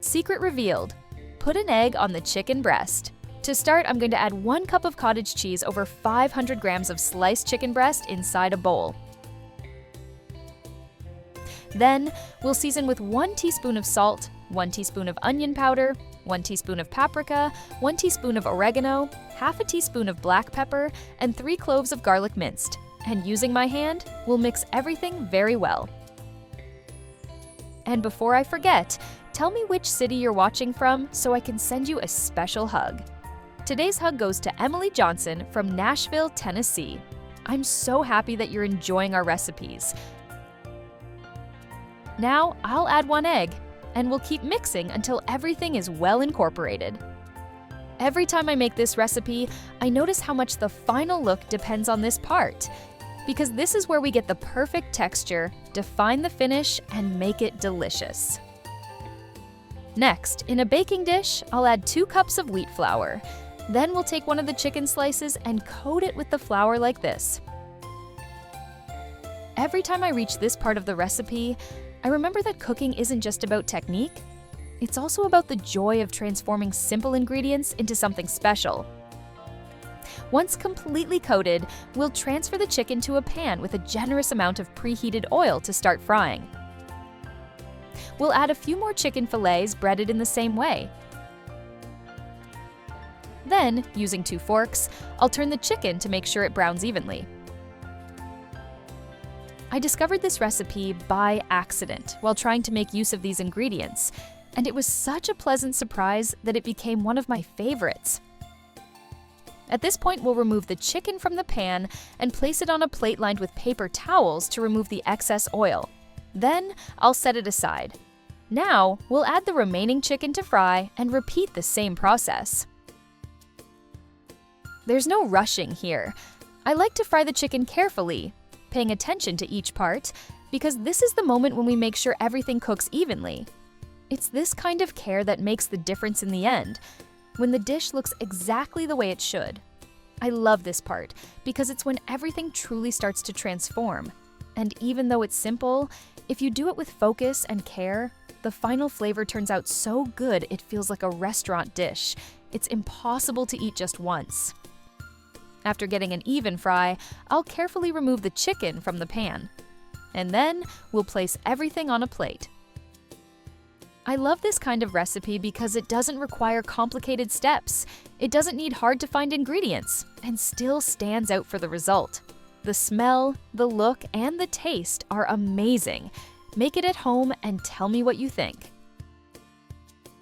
Secret revealed. Put an egg on the chicken breast. To start, I'm going to add 1 cup of cottage cheese over 500 grams of sliced chicken breast inside a bowl. Then, we'll season with 1 teaspoon of salt, 1 teaspoon of onion powder, 1 teaspoon of paprika, 1 teaspoon of oregano, half a teaspoon of black pepper, and 3 cloves of garlic minced. And using my hand, we'll mix everything very well. And before I forget, tell me which city you're watching from so I can send you a special hug. Today's hug goes to Emily Johnson from Nashville, Tennessee. I'm so happy that you're enjoying our recipes. Now, I'll add 1 egg, and we'll keep mixing until everything is well incorporated. Every time I make this recipe, I notice how much the final look depends on this part, because this is where we get the perfect texture, define the finish, and make it delicious. Next, in a baking dish, I'll add 2 cups of wheat flour. Then we'll take one of the chicken slices and coat it with the flour like this. Every time I reach this part of the recipe, I remember that cooking isn't just about technique. It's also about the joy of transforming simple ingredients into something special. Once completely coated, we'll transfer the chicken to a pan with a generous amount of preheated oil to start frying. We'll add a few more chicken fillets breaded in the same way. Then, using 2 forks, I'll turn the chicken to make sure it browns evenly. I discovered this recipe by accident while trying to make use of these ingredients, and it was such a pleasant surprise that it became one of my favorites. At this point, we'll remove the chicken from the pan and place it on a plate lined with paper towels to remove the excess oil. Then, I'll set it aside. Now, we'll add the remaining chicken to fry and repeat the same process. There's no rushing here. I like to fry the chicken carefully, paying attention to each part, because this is the moment when we make sure everything cooks evenly. It's this kind of care that makes the difference in the end, when the dish looks exactly the way it should. I love this part because it's when everything truly starts to transform. And even though it's simple, if you do it with focus and care, the final flavor turns out so good it feels like a restaurant dish. It's impossible to eat just once. After getting an even fry, I'll carefully remove the chicken from the pan. And then we'll place everything on a plate. I love this kind of recipe because it doesn't require complicated steps. It doesn't need hard-to-find ingredients, and still stands out for the result. The smell, the look, and the taste are amazing. Make it at home and tell me what you think.